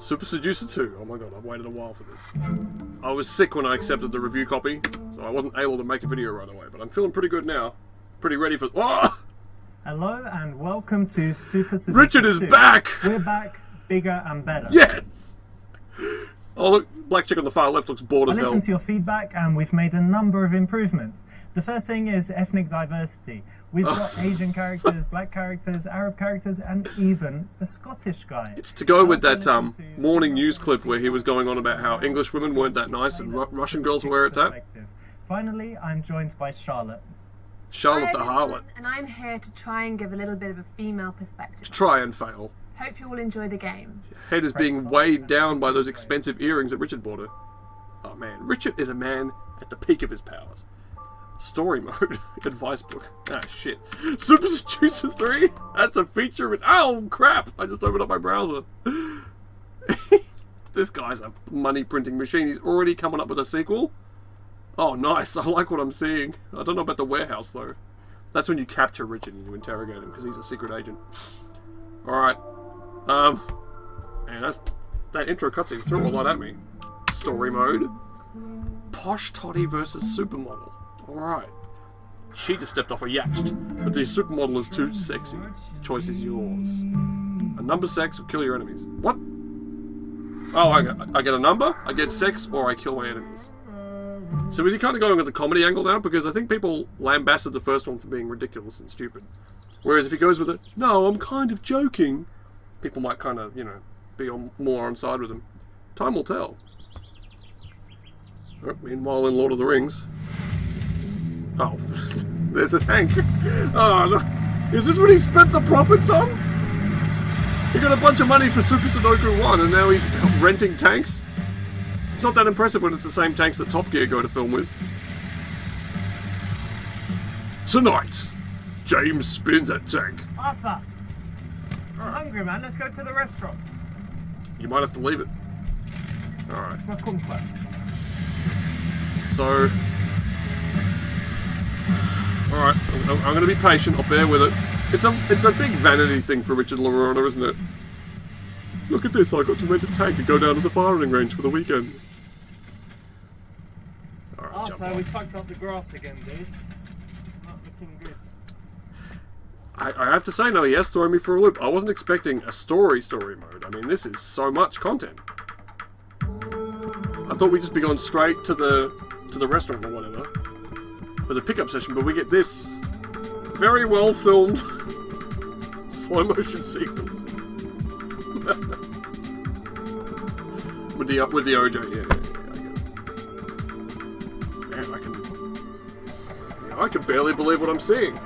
Super Seducer 2. Oh my god, I've waited a while for this. I was sick when I accepted the review copy, so I wasn't able to make a video right away, but I'm feeling pretty good now. Pretty ready for... Oh! Hello and welcome to Super Seducer Richard is 2. back! We're back, bigger and better. Yes! Oh look, black chick on the far left looks bored as I hell. listened to your feedback and we've made a number of improvements. The first thing is ethnic diversity. We've got Asian characters, black characters, Arab characters, and even a Scottish guy. It's to go with that morning news clip where he was going on about how English women weren't that nice and Russian girls were where it's at. Finally, I'm joined by Charlotte. Charlotte the harlot. And I'm here to try and give a little bit of a female perspective. To try and fail. Hope you all enjoy the game. Head is being weighed down by those expensive earrings that Richard bought her. Oh man, Richard is a man at the peak of his powers. Story mode. Advice book. Ah shit. Super Seducer 3? That's a feature in... Oh crap! I just opened up my browser. This guy's a money printing machine. He's already coming up with a sequel? Oh nice, I like what I'm seeing. I don't know about the warehouse though. That's when you capture Richard and you interrogate him because he's a secret agent. Alright. Man, that intro cutscene threw a lot at me. Story mode. Posh Toddy versus Supermodel. Alright. She just stepped off a yacht, but the supermodel is too sexy. The choice is yours. A number sex or kill your enemies. What? Oh, I get a number, I get sex, or I kill my enemies. So is he kind of going with the comedy angle now? Because I think people lambasted the first one for being ridiculous and stupid. Whereas if he goes with it, no, I'm kind of joking, people might kind of, you know, be more on side with him. Time will tell. Oh, meanwhile, in Lord of the Rings... Oh, there's a tank. Oh, no. Is this what he spent the profits on? He got a bunch of money for Super Sudoku 1 and now he's renting tanks? It's not that impressive when it's the same tanks that Top Gear go to film with. Tonight, James spins at tank. Arthur! I'm hungry, man. Let's go to the restaurant. You might have to leave it. Alright. It's my comfort. So... Alright, I'm going to be patient, I'll bear with it. It's a big vanity thing for Richard LaRona, isn't it? Look at this, I got to rent a tank and go down to the firing range for the weekend. Alright, jump Arthur, we off. fucked up the grass again, dude. Not looking good. I have to say, no, he has thrown me for a loop. I wasn't expecting a story mode. I mean, this is so much content. I thought we'd just be going straight to the restaurant or whatever for the pickup session, but we get this very well filmed slow motion sequence with the OJ. Yeah, I get it. Man, I can barely believe what I'm seeing.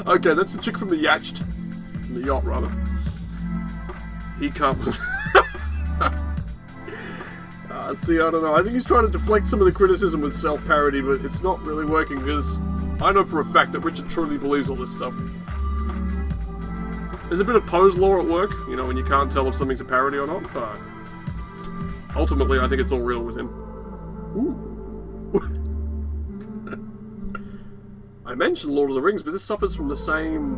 Okay, that's the chick from the yacht. From the yacht, rather. He comes. See, I don't know. I think he's trying to deflect some of the criticism with self-parody, but it's not really working because I know for a fact that Richard truly believes all this stuff. There's a bit of pose law at work, you know, when you can't tell if something's a parody or not, but ultimately I think it's all real with him. Ooh. I mentioned Lord of the Rings, but this suffers from the same...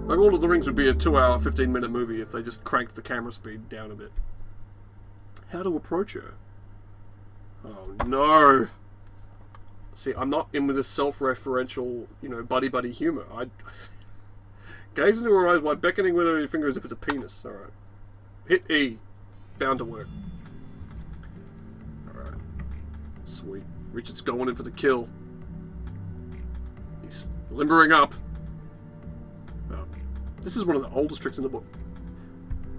Like, Lord of the Rings would be a 2-hour, 15-minute movie if they just cranked the camera speed down a bit. How to approach her? Oh no! See, I'm not in with this self-referential, you know, buddy-buddy humour. Gaze into her eyes while beckoning with her finger as if it's a penis. Alright. Hit E. Bound to work. Alright. Sweet. Richard's going in for the kill. He's limbering up. Oh. This is one of the oldest tricks in the book.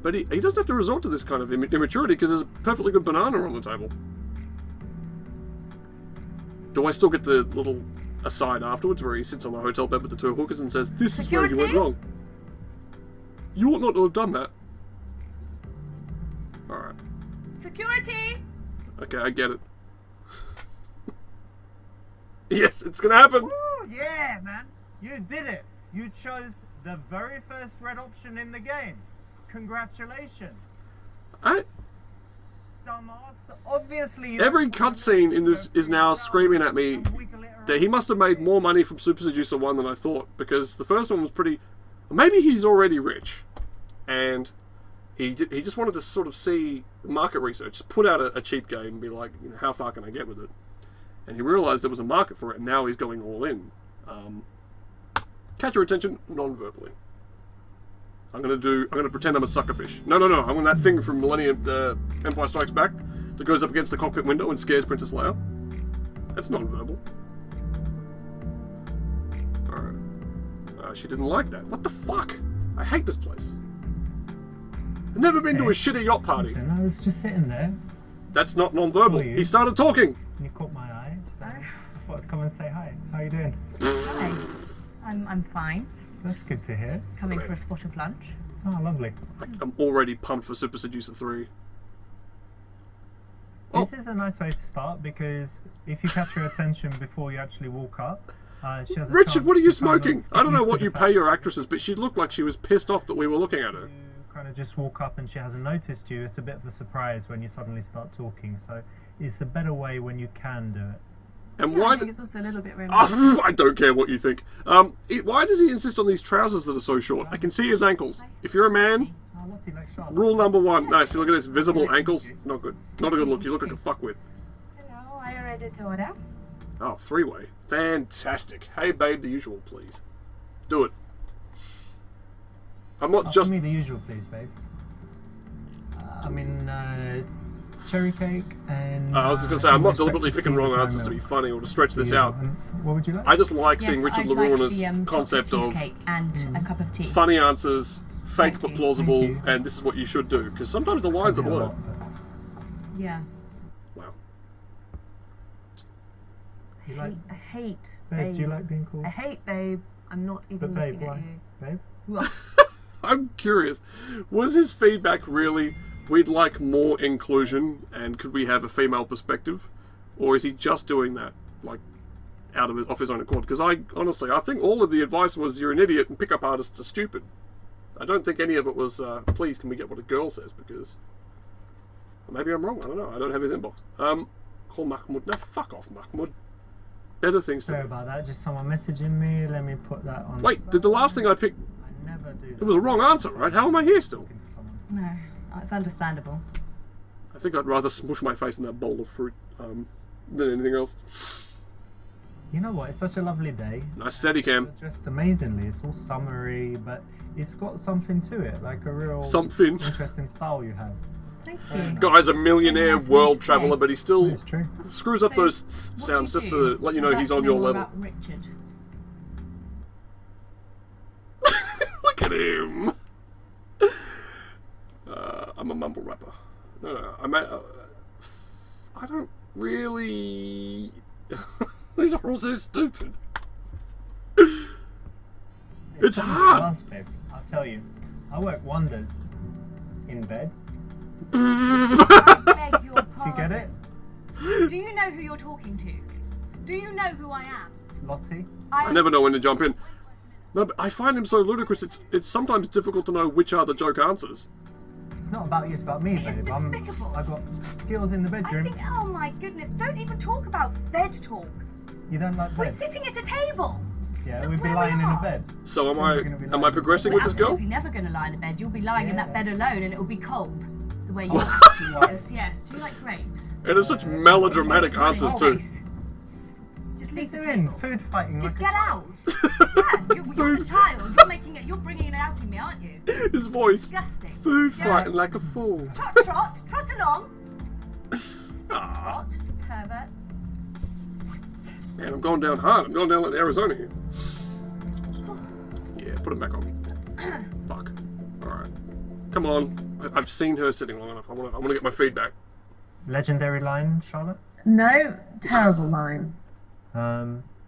But he doesn't have to resort to this kind of immaturity because there's a perfectly good banana on the table. Do I still get the little aside afterwards where he sits on the hotel bed with the two hookers and says, "This is where you went wrong. You ought not to have done that." Alright. Security! Okay, I get it. Yes, it's gonna happen! Ooh, yeah, man. You did it. You chose the very first red option in the game. Congratulations. Dumbass. Obviously, every cutscene in this is now screaming at me, He must have made more money from Super Seducer 1 than I thought, because the first one was pretty... Maybe he's already rich, and he just wanted to sort of see market research, put out a cheap game and be like, you know, how far can I get with it? And he realised there was a market for it, and now he's going all in. Catch your attention non-verbally. I'm gonna pretend I'm a suckerfish. No. I'm on that thing from Empire Strikes Back that goes up against the cockpit window and scares Princess Leia. That's non-verbal. Alright. She didn't like that. What the fuck? I hate this place. I've never been to a shitty yacht party. Listen, I was just sitting there. That's not non-verbal. He started talking. And you caught my eye, so I thought I'd come and say hi. How are you doing? Hi. I'm fine. That's good to hear. Coming for a spot of lunch. Oh, lovely. I'm already pumped for Super Seducer 3. This is a nice way to start, because if you catch her attention before you actually walk up, she has a Richard, chance what are you to kind of smoking? get I don't know used what to you the pay fact your actresses, but she looked like she was pissed off that we were looking at her. You kind of just walk up and she hasn't noticed you. It's a bit of a surprise when you suddenly start talking, so it's a better way when you can do it. And Yeah, why? I think it's also a little bit romantic. I don't care what you think. Why does he insist on these trousers that are so short? I can see his ankles. If you're a man, Oh, Lottie likes Charlotte. rule number 1. No, see, look at this. Visible ankles. Not good. Not a good look. You look like a fuckwit. Hello, are you ready to order? Oh, 3-way. Fantastic. Hey, babe, the usual, please. Do it. I'm not just... Give me the usual, please, babe. Cherry cake and... I was just going to say, I'm not English deliberately breakfast picking tea wrong with answers no to be milk. funny or to stretch The this usual. out. And what would you like? I just like seeing Richard LaRue as concept of and a cup of tea. funny answers, fake Thank but you. plausible, Thank you. and this is what you should do. Because sometimes the lines are Yeah, a blurred. lot, but- Yeah. Wow. You like... I hate Babe, do you like being called? I hate babe. I'm not even But babe, looking why? at you. Babe? Well, I'm curious. Was his feedback really, we'd like more inclusion and could we have a female perspective? Or is he just doing that, like, off his own accord? Because I think all of the advice was you're an idiot and pickup artists are stupid. I don't think any of it was, please can we get what a girl says, because maybe I'm wrong, I don't know. I don't have his inbox. Call Mahmoud. No, fuck off, Mahmoud. Better things to Sorry do. about that. Just someone messaging me. Let me put that on. Wait, did the last thing I picked... I never do that. It was a wrong answer, right? How am I here still? Talking to someone. no, it's understandable. I think I'd rather smush my face in that bowl of fruit than anything else. You know what? It's such a lovely day. Nice steady cam. You're dressed amazingly. It's all summery, but it's got something to it, like a real Something. interesting style you have. Thank you. Guy's a millionaire world traveller, but he still It's true. screws up those sounds just to let you know he's on your level. About Richard. Look at him. I'm a mumble rapper. No, I don't really... These are all so stupid. It's hard. Last babe, I'll tell you. I work wonders in bed. Beg your pardon. Do you get it? Do you know who you're talking to? Do you know who I am? Lottie? I never know when to jump in. No, but I find him so ludicrous, it's sometimes difficult to know which are the joke answers. It's not about you, it's about me, It's babe. despicable. I've got skills in the I bedroom. think, oh my goodness, don't even talk about bed talk. You don't like We're beds? sitting at a table. Yeah, Look we'd be where lying we in a are. bed. So So we're gonna be am lying I in progressing We're with this girl? absolutely never going to lie in a bed. You'll be lying in that Yeah. bed alone and it'll be cold. The way you are. Yes. Do you like grapes? And it's such melodramatic answers too. Nice. Just What are you leave the doing? table. Food fighting Just like get a... out. Yeah, you're the child. You're making it. You're bringing it out in me, aren't you? His voice. Disgusting. Food Yeah. fighting like a fool. Trot along. Ah, Spot, pervert. man, I'm going down hard. I'm going down like Arizona here. Yeah, put him back on. Fuck. Alright. Come on. I've seen her sitting long enough. I want to get my feedback. Legendary line, Charlotte? No, terrible line.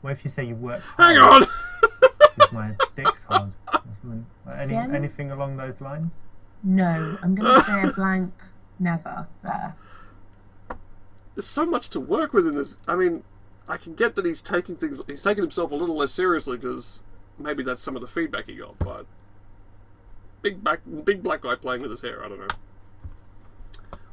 What if you say you work Hang hard? on! Because my dick's hard. Or something. Again? Anything along those lines? No, I'm going to say a blank never there. There's so much to work with in this. I mean, I can get that he's taking himself a little less seriously because maybe that's some of the feedback he got, but big black guy playing with his hair, I don't know.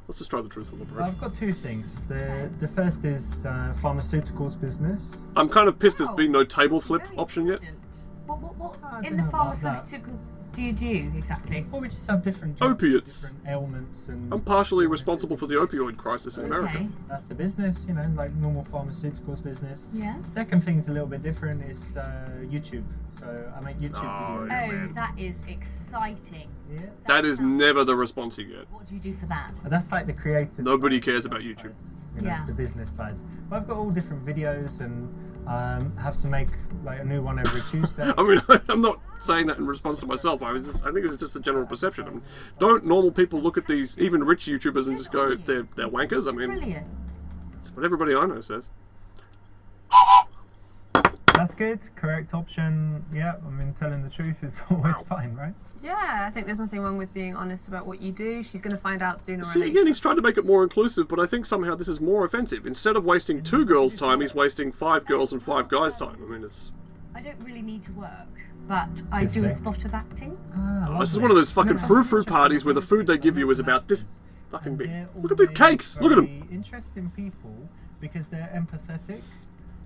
Let's just try the truthful approach. I've got two things. The first is pharmaceuticals business. I'm kind of pissed there's Oh, been no table flip very option yet. important. What I in don't the know about that. pharmaceuticals do you do exactly? Well, we just have different jobs, Opiates. different ailments, and I'm partially responsible for the opioid crisis in America. Okay. that's the business, like normal pharmaceuticals business. Yeah. Second thing's a little bit different. Is YouTube. So I make YouTube Oh, videos. yeah. Oh, man. that is exciting. Yeah. That is never the response you get. What do you do for that? But that's like the creative. Nobody side, cares about YouTube. Yeah. The business side. But I've got all different videos and have to make like a new one every Tuesday. I mean, I'm not saying that in response to myself. I think it's just a general perception. I mean, don't normal people look at these, even rich YouTubers, and just go, they're wankers? I mean, Brilliant. it's what everybody I know says. That's good. Correct option. Yeah, I mean, telling the truth is always fine, right? Yeah, I think there's nothing wrong with being honest about what you do. She's going to find out sooner or See, later. again, he's trying to make it more inclusive, but I think somehow this is more offensive. Instead of wasting 2 girls' time, he's wasting 5 girls and 5 guys' time. I mean, it's... I don't really need to work, but I do a Good. spot of acting. Ah, This is lovely. one of those fucking No, frou-frou parties where the food they give you is about this fucking And big. they're Look at the always cakes! Look at them! very interesting people because they're empathetic,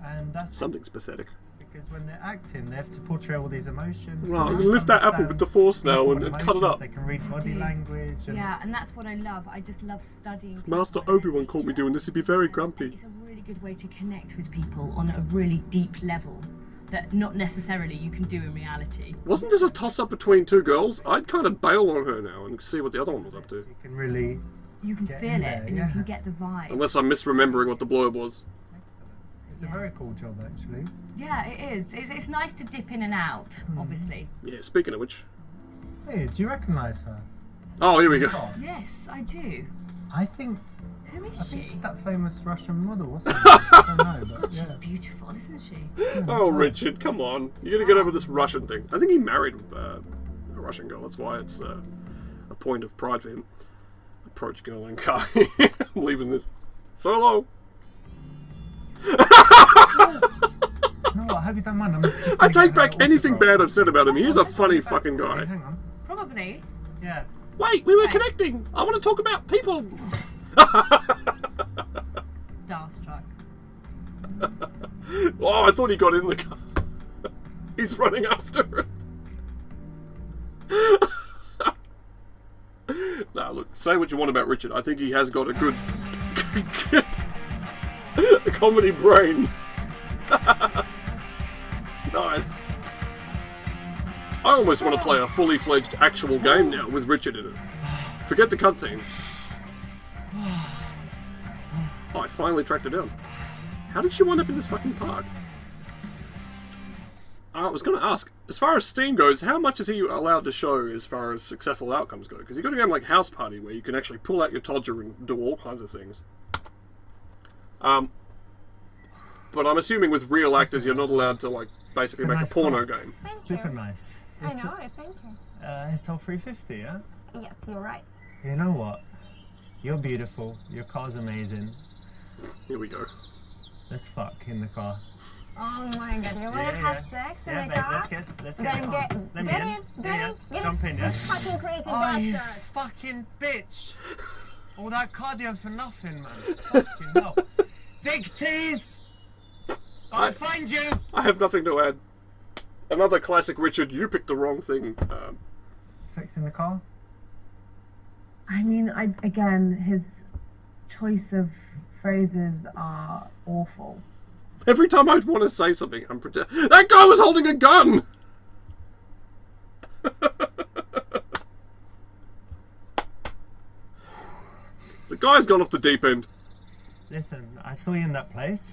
and that's Something's pathetic. because when they're acting, they have to portray all these emotions. Well, I'm and gonna just lift that apple understand with the force now people and with cut it emotions. up. They can read body language. And Yeah, and that's what I love. I just love studying. If Master people and their Obi-Wan caught me nature. doing this, he'd be very grumpy. It's a really good way to connect with people on a really deep level that not necessarily you can do in reality. Wasn't this a toss-up between 2 girls? I'd kind of bail on her now and see what the other one was up to. you can really. You can Get feel in it there, and yeah. you can get the vibe. Unless I'm misremembering what the blurb was. It's a very cool job, actually. Yeah, it is. It's nice to dip in and out, obviously. Yeah, speaking of which... Hey, do you recognise her? Oh, here we go. Oh, Yes, I do. I think Who is it's she? that famous Russian model. What's her name? I don't know, but She's yeah. beautiful, isn't she? Oh, Richard, come on. You gotta get over this Russian thing. I think he married a Russian girl. That's why it's a point of pride for him. Approach girl and car. I'm leaving this. Solo! No, I hope you don't mind. I'm just I gonna take get back her anything autograph. bad I've said about him. He's a funny Hey, fucking guy. hang on. Probably. Yeah. Wait, we were connecting. I want to talk about people. Starstruck. Oh, I thought he got in the car. He's running after it. Now, look, say what you want about Richard. I think he has got a good comedy brain. Nice. I almost want to play a fully fledged actual game now with Richard in it. Forget the cutscenes. Oh, I finally tracked her down. How did she wind up in this fucking park? I was going to ask, as far as Steam goes, how much is he allowed to show as far as successful outcomes go? Because you've got a game like House Party where you can actually pull out your Todger and do all kinds of things. But I'm assuming with real actors you're not allowed to, like, basically It's a make nice a porno car. game. Thank Super you. nice. I know, thank you. SL350, yeah? Yes, you're right. You know what? You're beautiful. Your car's amazing. Here we go. Let's fuck in the car. Oh my god, you wanna have sex in the babe, car? let's Then get get on. Let me get in. in, Yeah, get yeah. in. Jump in, yeah? Fucking crazy Oh, you bastard. fucking bitch! All that cardio for nothing, man. Fucking hell. Big tease! I'll find you! I have nothing to add. Another classic Richard, you picked the wrong thing. Sex in the car? I mean, again, his choice of phrases are awful. Every time I want to say something, I'm pretending. That guy was holding a gun! The guy's gone off the deep end. Listen, I saw you in that place.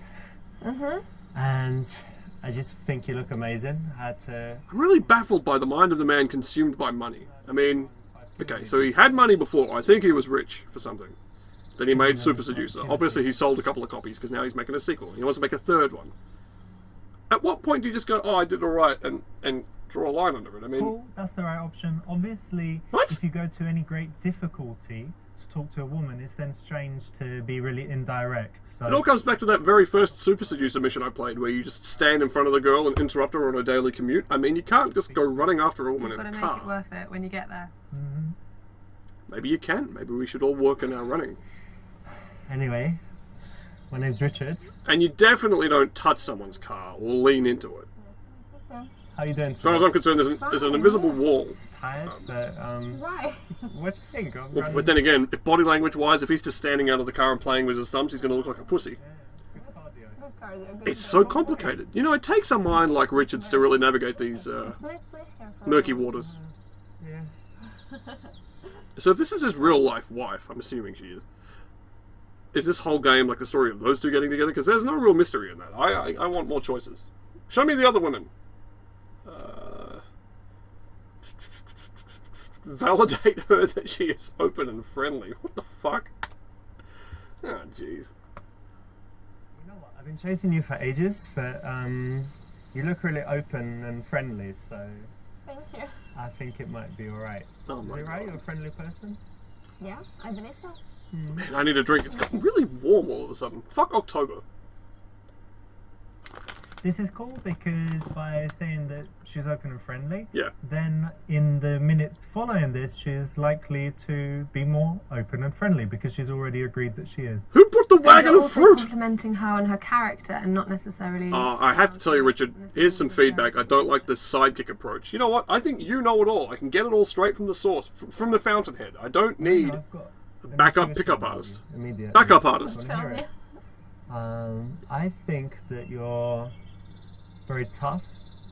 Mm-hmm. And I just think you look amazing. Had to... I'm really baffled by the mind of the man consumed by money. I mean, okay, so he had money before. I think he was rich for something. Then he made Super Seducer. Obviously, he sold a couple of copies because now he's making a sequel. He wants to make a third one. At what point do you just go, oh, I did all right, and draw a line under it? I mean, Cool, that's the right option. Obviously, What? if you go to any great difficulty to talk to a woman, it's then strange to be really indirect. So it all comes back to that very first Super Seducer mission I played, where you just stand in front of the girl and interrupt her on her daily commute. I mean, you can't just go running after a woman You've in got a to make it car. worth it when you get there. Maybe you can. Maybe we should all work on our running. Anyway, my name's Richard. And you definitely don't touch someone's car or lean into it. How you doing? As far as I'm concerned, there's an invisible wall. Tired, but Why? what do you think? Well, but then again, if body language-wise, if he's just standing out of the car and playing with his thumbs, he's going to look like a pussy. Good cardio. Good cardio, good It's so complicated. You know, it takes a mind like Richard's to really navigate these It's a nice place here for murky waters. Yeah. So if this is his real-life wife, I'm assuming she is this whole game like the story of those two getting together? Because there's no real mystery in that. I want more choices. Show me the other women. Validate her that she is open and friendly. What the fuck? Oh, jeez. You know what? I've been chasing you for ages, but you look really open and friendly, so Thank you. I think it might be alright. Oh Is my it right? God. You're a friendly person? Yeah, I believe so. Man, I need a drink. It's gotten really warm all of a sudden. Fuck October. This is cool because by saying that she's open and friendly, Yeah. then in the minutes following this, she's likely to be more open and friendly because she's already agreed that she is. Who put the And wagon you're of also fruit? complimenting her on her character and not necessarily. I have to tell you, Richard, here's some feedback. I don't like this sidekick approach. You know what? I think you know it all. I can get it all straight from the source, from the fountainhead. I don't need I've got a backup intuition pickup about artist. you immediately. Backup artist. Wanna hear it? I think that you're very tough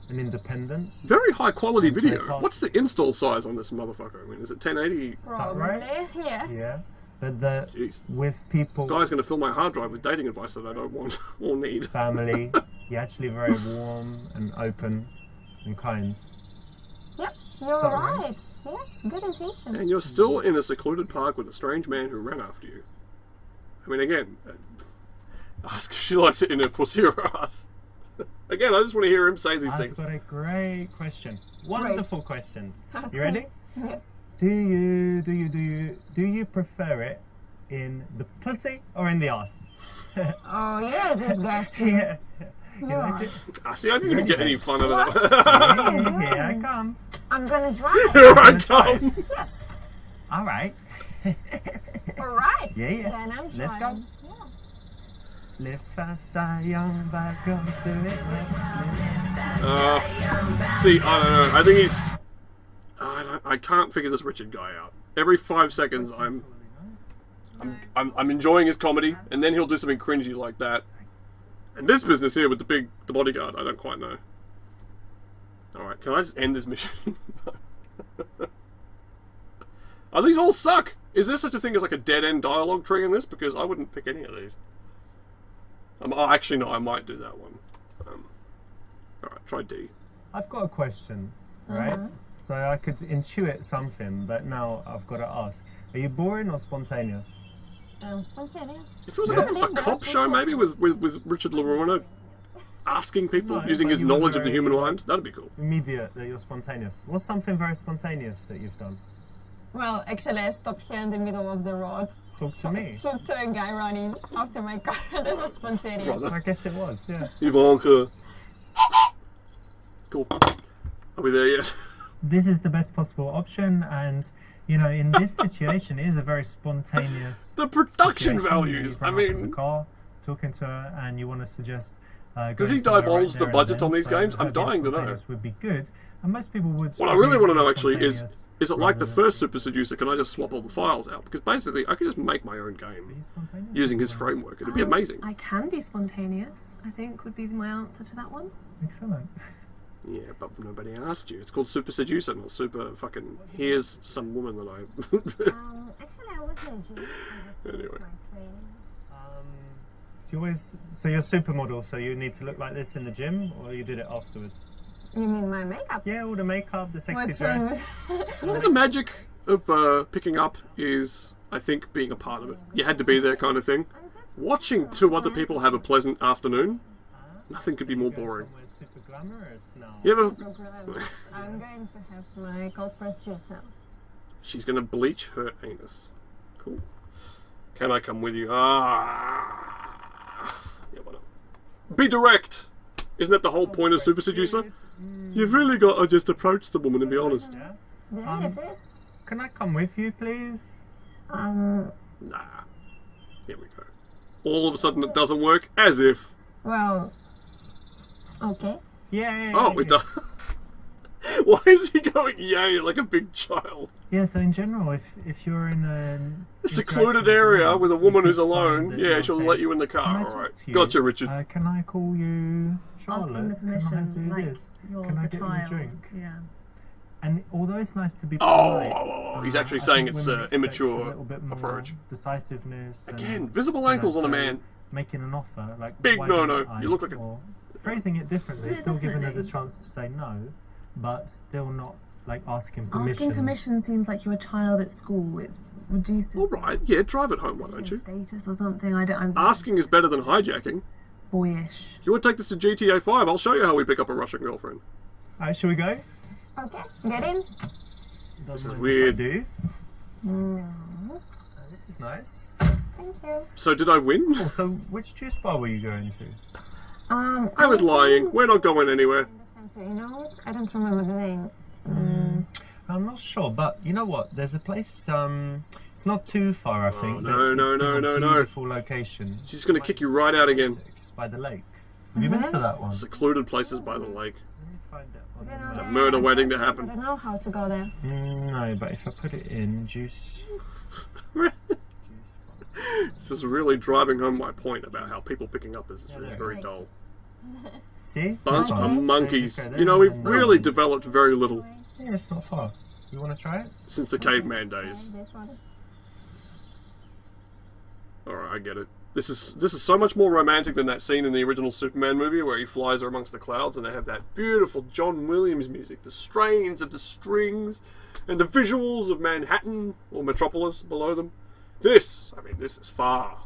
and independent. Very high quality And so video. it's hard- What's the install size on this motherfucker? I mean, is it 1080? Probably, right? yes. Yeah. But the Jeez. with people, Guy's going to fill my hard drive with dating advice that I don't want or need. family, you're actually very warm and open and kind. Yep, you're that right? right. Yes, good intuition. And you're still in a secluded park with a strange man who ran after you. I mean, again, ask if she likes it in her pussy or ass. Again, I just want to hear him say these I've things. got a great question. Wonderful question. Ask You ready? me. Yes. Do you prefer it in the pussy or in the ass? Oh, yeah, this guy's too. Yeah. You Yeah. like it? See, I didn't even get any fun out of that. Here I come. I'm gonna try. Here I come. Yes. All right. All right. Yeah, yeah. Then I'm trying. Let's go. Yeah. Live fast, die young, by guns, do it. See, I don't know. I think he's. I can't figure this Richard guy out. Every 5 seconds, I'm enjoying his comedy, and then he'll do something cringy like that. And this business here with the bodyguard, I don't quite know. All right, can I just end this mission? Oh, these all suck. Is there such a thing as like a dead end dialogue tree in this? Because I wouldn't pick any of these. Oh, actually, no, I might do that one. Alright, try D. I've got a question, right? So I could intuit something, but now I've got to ask. Are you boring or spontaneous? Spontaneous. It feels like a cop show, maybe, with Richard LaRona asking people, No, using but his you were knowledge of the very, human mind. That'd be cool. Immediate that you're spontaneous. What's something very spontaneous that you've done? Well, actually, I stopped here in the middle of the road. Talk to me. Talked to a guy running after my car. That was spontaneous. Brother. I guess it was, yeah. Ivanka. Cool. Are we there yet? This is the best possible option, and you know, in this situation, it is a very spontaneous. The production situation. values. You I run up to the mean, car, talking to her, and you want to suggest. Does going he somewhere divulge the there and budgets then, on these so games? I'm her being dying to know. spontaneous would be good, and most people would. what I really want to know be actually is spontaneous it like the rather first Super Seducer? Can I just swap all the files out? Because basically, I could just make my own than be game spontaneous? using his framework. It'd be amazing. I can be spontaneous, I think would be my answer to that one. Excellent. Yeah, but nobody asked you. It's called Super Seducer, not Super fucking. Here's some woman that I. Actually, I was in gym. I just Anyway. finished my training. Do you always? So you're a supermodel, so you need to look like this in the gym, or you did it afterwards? You mean my makeup? Yeah, all the makeup, the sexy What's wrong dress. with... The magic of picking up is, I think, being a part of it. You had to be there, kind of thing. I'm just... Watching two other people have a pleasant afternoon, nothing could be more boring. Somewhere super glamorous now. You ever? I'm going to have my cold pressed juice now. She's gonna bleach her anus. Cool. Can I come with you? Ah. Yeah, why not? Be direct. Isn't that the whole point of Super Seducer? You've really got to just approach the woman and be honest. Yeah. Yeah, it is. Can I come with you, please? Nah. Here we go. All of a sudden it doesn't work, as if. Well, okay. Yeah. Oh, it does. Why is he going yay like a big child? Yeah, so in general, if you're in A secluded area with a woman who's alone, that yeah, you'll she'll say, let you in the "Can I car. talk Alright. to you? Gotcha, Richard. Can I call you Charlotte? Asking the Can I permission, do like this? you're Can I the get you a child. drink? Yeah. And although it's nice to be polite, He's actually I saying think it's women an expect a immature little bit more approach. Decisiveness. Again, and, visible ankles on a so man. Making an offer, like Big why no-no. don't I? You look like a- Or phrasing it differently, Yeah, still giving her the definitely. chance to say no, but still not like asking permission. Asking permission seems like you're a child at school. It reduces Alright, yeah, drive it home, why don't you? status or something. I'm Asking is better than hijacking. boyish. You want to take this to GTA 5? I'll show you how we pick up a Russian girlfriend. Alright, shall we go? Okay, get in. This is weird. Do. This is nice. Thank you. So did I win? Oh, so which juice bar were you going to? I was lying. We're not going anywhere. In the center, you know it? I don't remember the name. I'm not sure, but you know what? There's a place. It's not too far, I think. no, that- no, it's no, in no, a no. Beautiful location. She's going to kick you right out again. It's by the lake. Have you been to that one? Secluded places by the lake. Let me find that Do you one. know A the murder waiting to address? happen. I don't know how to go there. No, but if I put it in juice. This is really driving home my point about how people picking up is very dull. See? Bunch This of one. monkeys. So just go You know, there we've and really then- developed very little Yeah, it's not far. You want to try it? since the caveman days. This one. Alright, I get it. This is so much more romantic than that scene in the original Superman movie where he flies amongst the clouds and they have that beautiful John Williams music, the strains of the strings and the visuals of Manhattan or Metropolis below them. This is far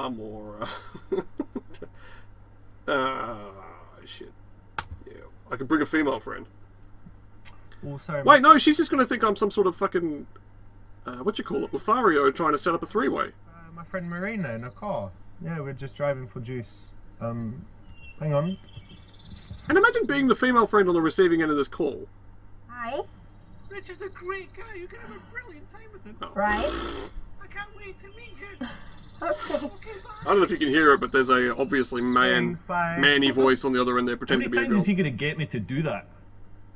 more shit. Yeah. I could bring a female friend. Also, Wait, no, she's just gonna think I'm some sort of fucking what you call it, Lothario trying to set up a three-way. my friend Marina in a car. Yeah, we're just driving for juice. Hang on. And imagine being the female friend on the receiving end of this call. Hi. Richard's a great guy. You can have a brilliant time with him. Right. I can't wait to meet you. Okay. Okay, bye. I don't know if you can hear it, but there's a obviously Thanks, bye. manny voice on the other end there How pretending many to be a times girl. is he going to get me to do that?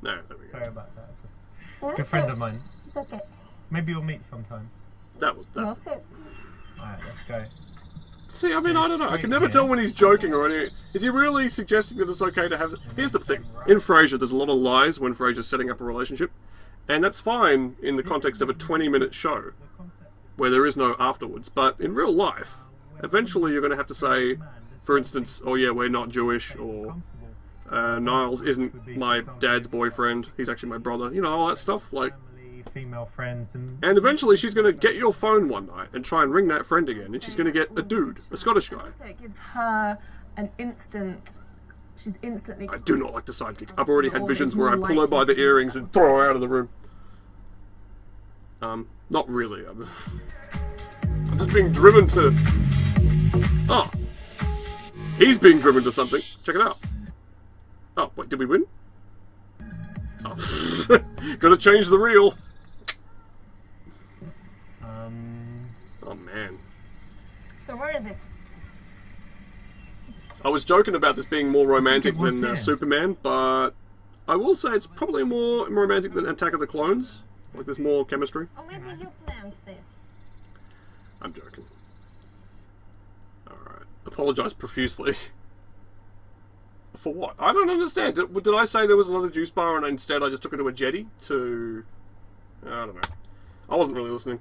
No, there we go. Sorry about that. Just Yeah, good friend of mine. It's okay. Maybe you'll meet sometime. That was We'll that. see. Alright, let's go. See, I mean, I don't know. I can straight never here. tell when he's joking or anything. Is he really suggesting that it's okay to have... Here's the thing. In Frasier, there's a lot of lies when Frasier's setting up a relationship. And that's fine in the context of a 20-minute show where there is no afterwards. But in real life, eventually you're going to have to say, for instance, oh yeah, we're not Jewish, or Niles isn't my dad's boyfriend, he's actually my brother. You know, all that stuff. Like, Family, female friends, and eventually she's going to get your phone one night and try and ring that friend again, and she's going to get a dude, a Scottish guy. So it gives her an instant. She's instantly. I do not like the sidekick. I've already had visions where I pull her by the earrings and throw her out of the room. Not really. I'm just being driven to... Oh. He's being driven to something. Check it out. Oh, wait, did we win? Oh. Gotta change the reel. Oh, man. So where is it? I was joking about this being more romantic was than here. Superman, but I will say it's probably more romantic than Attack of the Clones. Like, there's more chemistry. Or maybe you planned this. I'm joking. Alright. Apologise profusely. For what? I don't understand. Did I say there was another juice bar and instead I just took it to a jetty to... I don't know. I wasn't really listening.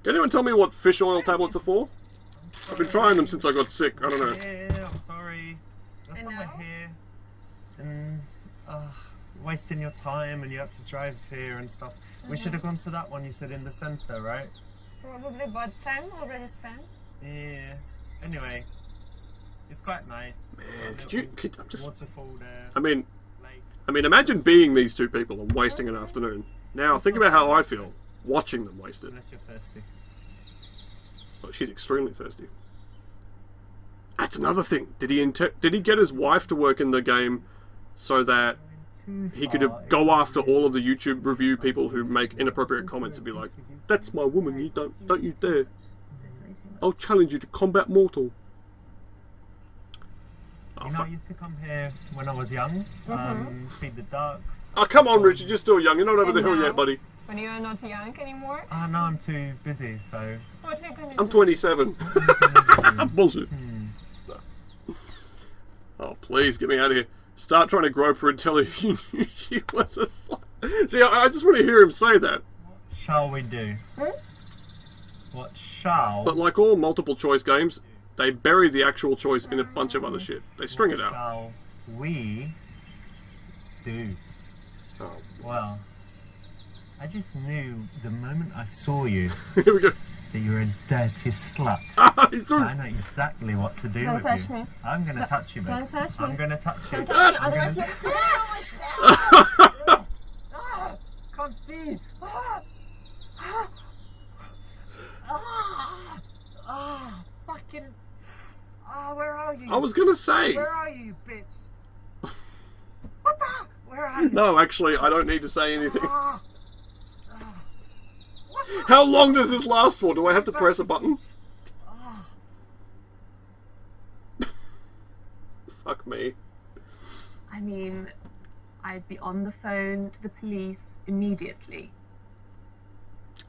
Can anyone tell me what fish oil tablets are for? I've been trying them since I got sick. I don't know. Yeah, I'm sorry. That's And over now? here. And wasting your time, and you have to drive here and stuff. We should have gone to that one you said in the centre, right? Probably, but time already spent. Yeah. Anyway, it's quite nice. Man, I'm just... Waterfall there. I mean, Lake. imagine being these two people and wasting an afternoon. Now, think about how I feel watching them waste it. Unless you're thirsty. Well, she's extremely thirsty. That's another thing. Did he get his wife to work in the game so that he could go after all of the YouTube review people who make inappropriate comments and be like, "That's my woman. You don't you dare. I'll challenge you to combat mortal." Oh, You know, I used to come here when I was young, feed the ducks. oh, come on, Richard. You're still young. You're not over the hill yet, buddy. When you're not young anymore? Oh, no, I'm too busy, so... What are you gonna I'm do? 27. Bullshit. No. Oh, please get me out of here. Start trying to grope her and tell her you knew she was a slut. See, I just want to hear him say that. What shall we do? What shall... But like all multiple choice games, they bury the actual choice in a bunch of other shit. They string it out. Shall we do? Oh. Well, I just knew the moment I saw you Here we go. that you're a dirty slut. He's through. I know exactly what to do Don't with touch you. me. I'm gonna touch you, babe. Don't touch me. I'm gonna touch you. Don't touch me, otherwise you... Can't see. Fucking. Where are you? I was gonna say. Where are you, bitch? Where are you? No, actually, I don't need to say anything. How long does this last for? Do I have to press a button? Fuck me. I mean, I'd be on the phone to the police immediately.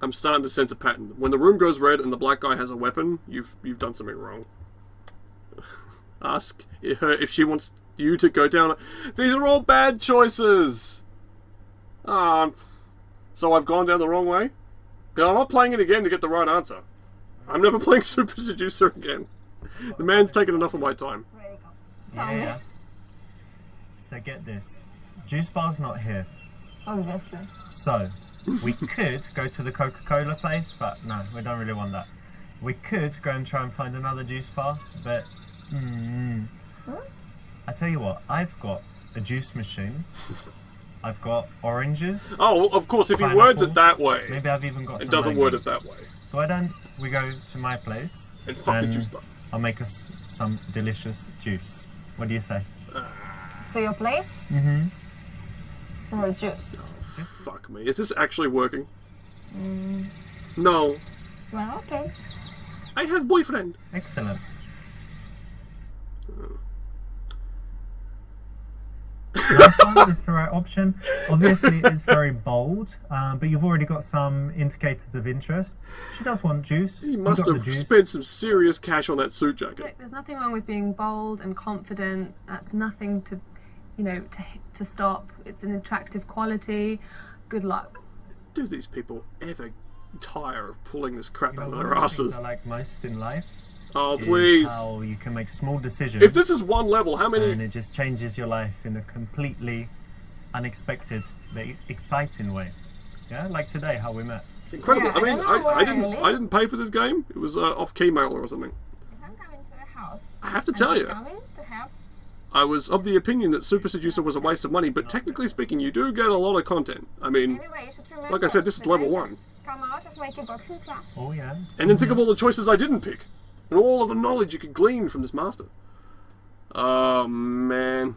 I'm starting to sense a pattern. When the room goes red and the black guy has a weapon, you've done something wrong. Ask her if she wants you to go down. These are all bad choices. So I've gone down the wrong way? Because I'm not playing it again to get the right answer. I'm never playing Super Seducer again. The man's taken enough of my time. Yeah. So get this. Juice bar's not here. Obviously. So, we could go to the Coca-Cola place, but no, we don't really want that. We could go and try and find another juice bar, but... I tell you what, I've got a juice machine. I've got oranges. Oh, well, of course, if he words it that way, Maybe I've even got it some doesn't word it mangoes. that way. So why don't we go to my place And fuck the juice bar. I'll make us some delicious juice. What do you say? So your place? Or juice? Fuck me. Is this actually working? No. Well, okay. I have boyfriend. Excellent. Last one is the right option. Obviously, it's very bold, but you've already got some indicators of interest. She does want juice. He You've must got have the juice. spent some serious cash on that suit jacket. Look, there's nothing wrong with being bold and confident. That's nothing to, to stop. It's an attractive quality. Good luck. Do these people ever tire of pulling this crap out of One their of the things asses? I like most in life Oh, is please. how you can make small decisions. If this is one level, how and many... it just changes your life in a completely unexpected but exciting way. Yeah, like today, how we met. It's incredible. Yeah, I mean, I don't know where I I didn't live. I didn't pay for this game. It was off-key mailer or something. If I'm coming to a house, I have to tell you, coming to help. I was of the opinion that Super Seducer was a waste of money, but technically speaking, you do get a lot of content. I mean, Anyway, you should remember. like I said, this is that level I 1. just Come out of my kickboxing class. Oh yeah. And then think of all the choices I didn't pick. And all of the knowledge you could glean from this master. Oh, man.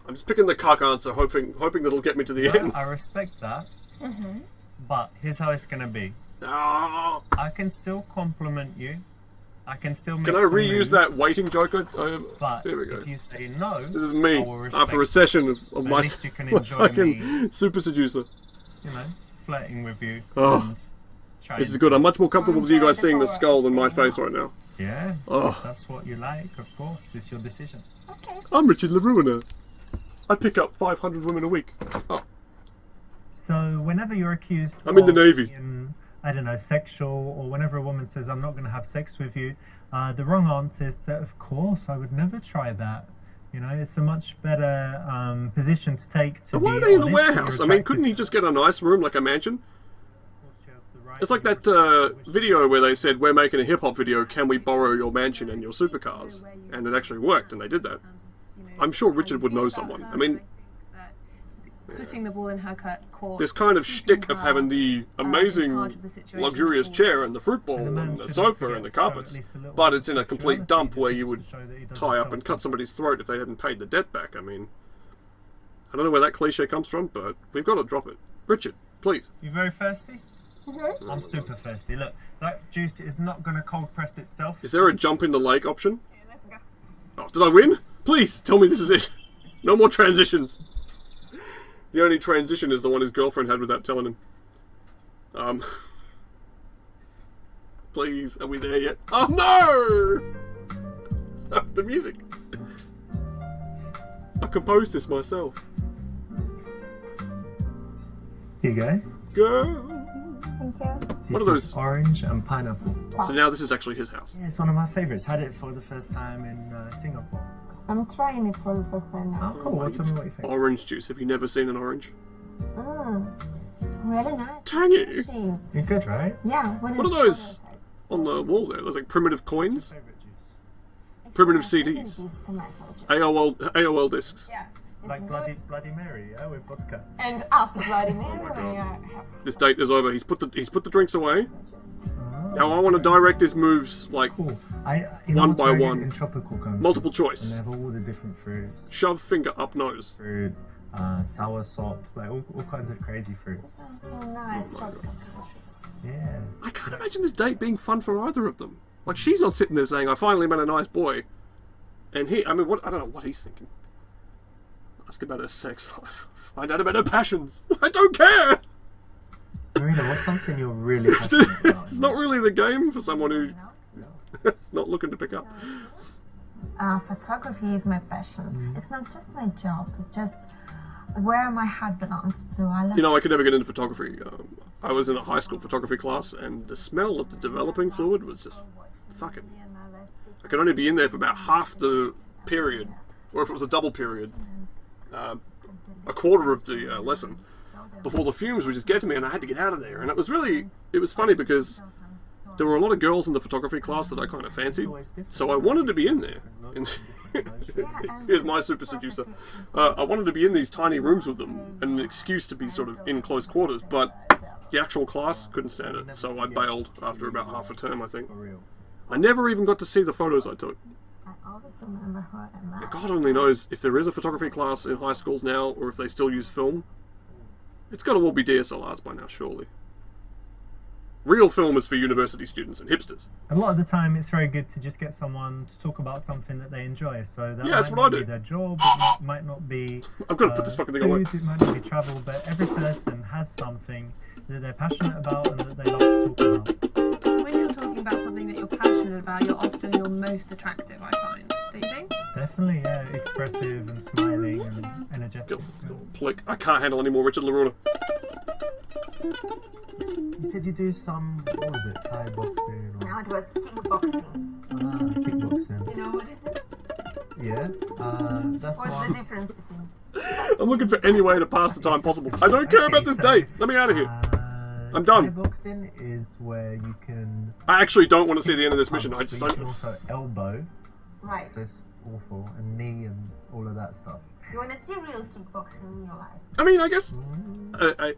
I'm just picking the cuck answer, hoping that'll get me to the end. I respect that. But here's how it's gonna be. Oh, I can still compliment you. I can still make can I some reuse moves, that waiting joker? But There we go. if you say no, This is me I will respect after a session of At my, least you can my enjoy fucking me. Super Seducer. you know, flirting with you. Oh, and trying This is good. I'm much more comfortable with you guys seeing the skull than my Enjoy the face right now. Yeah, Oh. that's what you like, of course. It's your decision. Okay. I'm Richard LaRuiner. I pick up 500 women a week. Oh, So whenever you're accused I'm in the of Navy. being, I don't know, sexual, or whenever a woman says, I'm not going to have sex with you, the wrong answer is to, of course, I would never try that. You know, it's a much better position to take to and why be are they in a honest that warehouse? you're I mean, couldn't he attracted just get a nice room like a mansion? to. Of course, she has the right It's like to that respect video where they said, we're making a hip-hop video, can we borrow your mansion and your supercars? And it actually worked, and they did that. I'm sure Richard would know someone. I mean, Putting the ball in her court. this kind of keeping shtick of her, having the in amazing, charge of the situation luxurious forward. chair and the fruit bowl And a man and the shouldn't sofa forget and the to show at carpets, least a little but bit it's of in a complete sexuality dump just where you to would show that he does tie up himself and cut somebody's throat if they hadn't paid the debt back. I mean, I don't know where that cliche comes from, but we've got to drop it. Richard, please. You very thirsty? I'm super thirsty. Look, that juice is not going to cold press itself. Is there a jump in the lake option? Okay, let's go. Oh, did I win? Please, tell me this is it. No more transitions. The only transition is the one his girlfriend had without telling him. Please, are we there yet? Oh no! The music. I composed this myself. Here you go. Girl. Thank you. This What are is those? orange and pineapple. So now this is actually his house. Yeah, it's one of my favourites. Had it for the first time in Singapore. I'm trying it for the first time now. Oh, cool. Well, tell me what you think. Orange juice. Have you never seen an orange? Really nice. Tangy. You're good, right? Yeah. What are those on the wall there? Those like primitive coins? Favourite juice. Primitive CDs. AOL discs. Yeah. Like Bloody Mary, yeah, with vodka. And after Bloody Mary, Oh my God. we have This date is over. He's put the drinks away. juice. Now I want to direct his moves like Cool. One by one. In tropical countries. Multiple choice. And they have all the different fruits. shove finger up nose. Fruit, sour sop, like all kinds of crazy fruits. So nice. Tropical countries. Yeah. I can't imagine this date being fun for either of them. Like she's not sitting there saying, "I finally met a nice boy," and I don't know what he's thinking. Ask about her sex life. Find out about her passions. I don't care. Marina, what's something you're really passionate about? It's not really the game for someone who's not looking to pick up. Photography is my passion. It's not just my job. It's just where my heart belongs to. I love. You know, I could never get into photography. I was in a high school photography class, and the smell of the developing fluid was just fucking. I could only be in there for about half the period, or if it was a double period, a quarter of the lesson, before the fumes would just get to me, and I had to get out of there. And it was funny because there were a lot of girls in the photography class that I kind of fancied, so I wanted to be in there. Here's my super seducer. I wanted to be in these tiny rooms with them, and an excuse to be sort of in close quarters, but the actual class couldn't stand it, so I bailed after about half a term, I think. I never even got to see the photos I took. I always remember her and my. God only knows if there is a photography class in high schools now, or if they still use film. It's got to all be DSLRs by now, surely. Real film is for university students and hipsters. A lot of the time, it's very good to just get someone to talk about something that they enjoy. So that Yeah, that's might what I not be do. their job, it might not be. I've got to put this fucking thing away. food, it might not be travel, but every person has something that they're passionate about and that they love to talk about. When you're talking about something that you're passionate about, you're often your most attractive, I find. Do you think? Definitely, yeah, expressive and smiling and energetic. Plick. I can't handle any more Richard Laruna. You said you do some, what was it, Thai boxing? Or, Now it was kickboxing. kickboxing. You know what is it? Yeah, that's the What's the one. difference between? I'm looking for any way to pass the time possible. I don't care about this date. Let me out of here. I'm done. Thai boxing is where you can. I actually don't want to see the end of this mission. I punch, just but you can don't. also elbow, Right. so it's awful, and knee and all of that stuff. You want to see real kickboxing in your life? I mean, I guess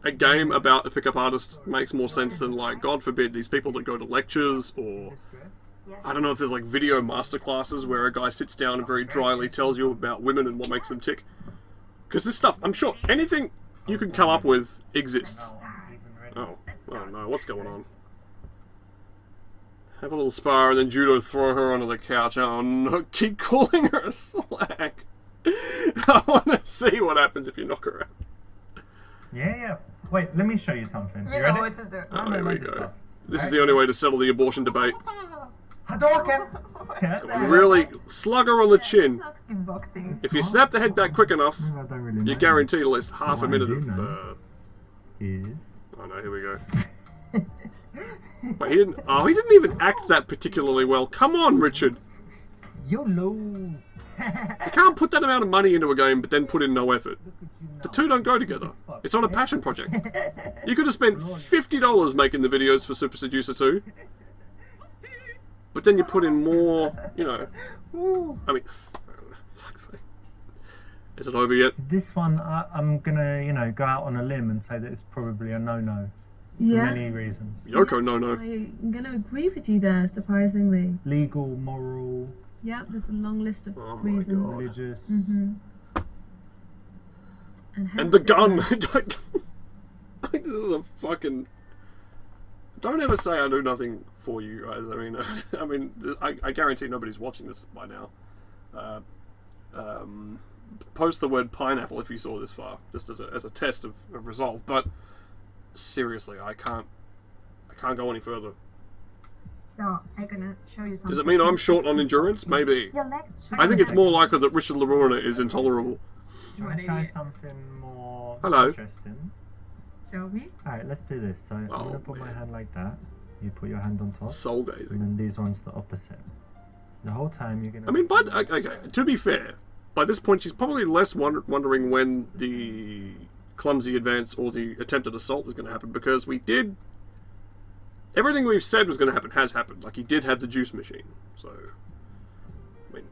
a game about a pickup artist makes more sense than, like, God forbid, these people that go to lectures or. Yes. I don't know if there's like video masterclasses where a guy sits down and very dryly tells you about women and what makes them tick. Because this stuff, I'm sure anything you can come up with exists. Oh no, what's going on? Have a little spar and then judo throw her onto the couch. Oh no, keep calling her a slag. I want to see what happens if you knock her out. Yeah. Wait, let me show you something. You You know ready? what to do. Oh, know here we loads of go. stuff. This is the only way to settle the abortion debate. Hadouken! Yeah. Really slug her on the chin. Not kickboxing. If you snap the head back quick enough, I don't really know. you're guaranteed at least half a What I minute do of. know is Oh no, here we go. Wait, he didn't even act that particularly well. Come on, Richard. you lose. You can't put that amount of money into a game but then put in no effort. The two don't go together. It's not a passion project. You could have spent $50 making the videos for Super Seducer 2. But then you put in more, I mean, fuck's sake. Is it over yet? This one, I'm gonna, go out on a limb and say that it's probably a no-no for many reasons. Yoko, no. I'm going to agree with you there, surprisingly. Legal, moral, Yep, there's a long list of Oh my reasons. God. religious. And the gun! This is a fucking... Don't ever say I do nothing for you guys. I mean, I guarantee nobody's watching this by now. Post the word pineapple if you saw this far, just as a test of resolve. But seriously, I can't go any further. So I'm gonna show you something. Does it mean I'm short on endurance? Maybe. Your legs. I think it's more likely that Richard LaRuna is intolerable. Do you want to try something more Hello. interesting? Show me. Alright, let's do this. So I'm going to put my hand like that. You put your hand on top. Soul And gazing. then these ones the opposite. The whole time you're going to... I mean, but okay. To be fair, by this point she's probably less wondering when the clumsy advance or the attempted assault is going to happen, because we did... Everything we've said was going to happen has happened. Like, he did have the juice machine. So, I mean,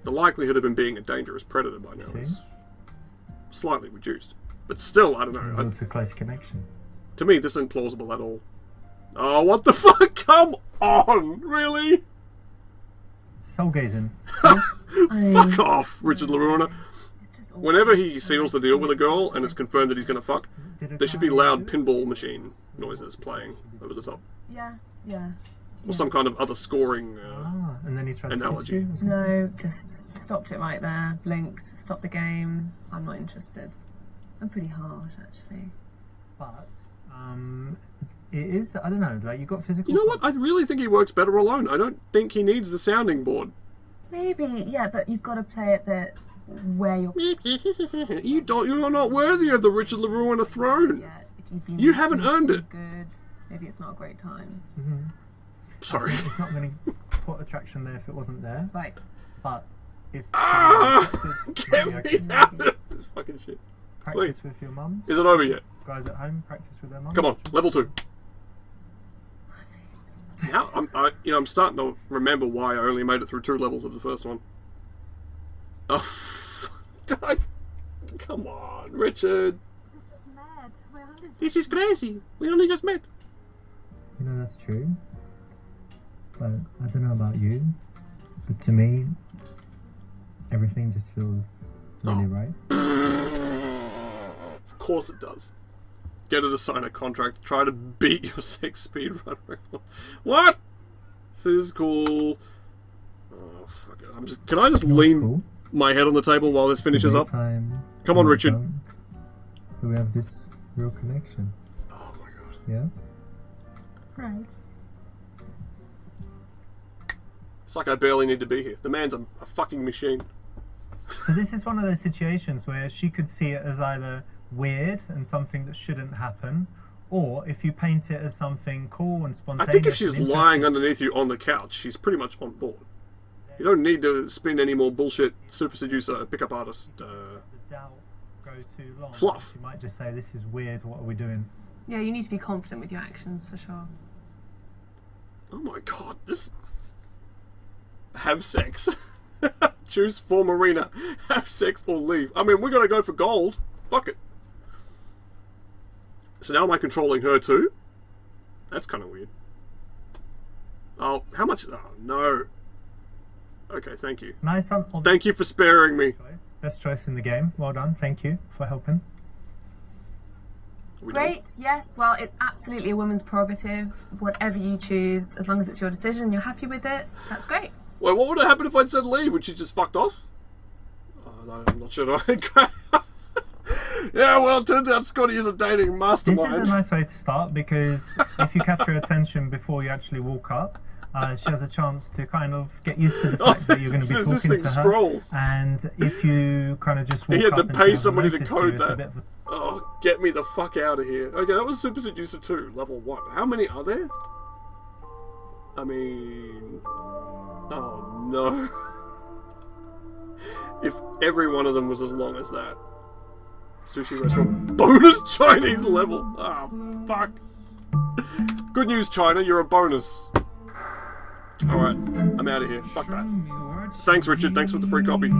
the likelihood of him being a dangerous predator by now is slightly reduced. But still, I don't know. It's a close connection. To me, this isn't plausible at all. Oh, what the fuck? Come on! Really? Soul gazing. Fuck off, Richard LaRuna. Whenever he seals the deal with a girl and it's confirmed that he's going to fuck, there should be loud pinball machine noises playing over the top. Yeah. Or some kind of other scoring And then he tried analogy. to kiss you? No, just stopped it right there, blinked, stopped the game. I'm not interested. I'm pretty harsh, actually. But, it is, I don't know, like, you got physical... You know what? I really think he works better alone. I don't think he needs the sounding board. Maybe, yeah, but you've got to play it where you're... You're not worthy of the Richard LaRuna throne. Yeah, if you've been You haven't too earned it. Good. Maybe it's not a great time. Sorry. It's not going to put attraction there if it wasn't there. Right. But, if... Get me out of this fucking shit. Practice Please. with your mums. Is it over yet? Guys at home, practice with their mums. Come on, level 2. Now, I'm starting to remember why I only made it through 2 levels of the first one. Oh, come on, Richard. This is mad. We're only just... This is crazy. We only just met. You know, that's true. But I don't know about you, but to me, everything just feels really right. Of course it does. Get her to sign a contract. Try to beat your 6-speed run record. What? This is cool. Oh, fuck it. Can I just lean my head on the table while this finishes up? Come on, Richard. So we have this real connection. Oh my god. Yeah? Right. It's like I barely need to be here. The man's a fucking machine. So this is one of those situations where she could see it as either weird and something that shouldn't happen, or if you paint it as something cool and I spontaneous. think if she's and lying interesting- underneath you on the couch, she's pretty much on board. You don't need to spin any more bullshit super seducer pickup artist. the doubt go too long, Fluff. you might just say, "This is weird. What are we doing?" Yeah, you need to be confident with your actions, for sure. Oh my god, this. Have sex. Choose form arena. Have sex or leave. I mean, we're gonna go for gold. Fuck it. So now am I controlling her too? That's kind of weird. Oh, how much? Oh, no. Okay, thank you. Nice one. Thank you for sparing me. Best choice in the game. Well done. Thank you for helping. Are we done? Great, yes. Well, it's absolutely a woman's prerogative. Whatever you choose, as long as it's your decision, you're happy with it, that's great. Well, what would have happened if I'd said leave? Would she just fucked off? Oh, no, I'm not sure. Yeah, well, it turns out Scotty is a dating This mastermind. is a nice way to start, because if you catch her attention before you actually walk up, she has a chance to kind of get used to the fact that you're going to be this talking thing to her. scrolls. And if you kind of just walk He had up to and pay she hasn't somebody to noticed code you, it's a that. bit of a- Oh, get me the fuck out of here. Okay, that was Super Seducer 2, level 1. How many are there? I mean... Oh, no. If every one of them was as long as that. Sushi restaurant bonus Chinese level. Ah, fuck. Good news, China, you're a bonus. Alright, I'm out of here. Fuck that. Thanks, Richard. Thanks for the free copy.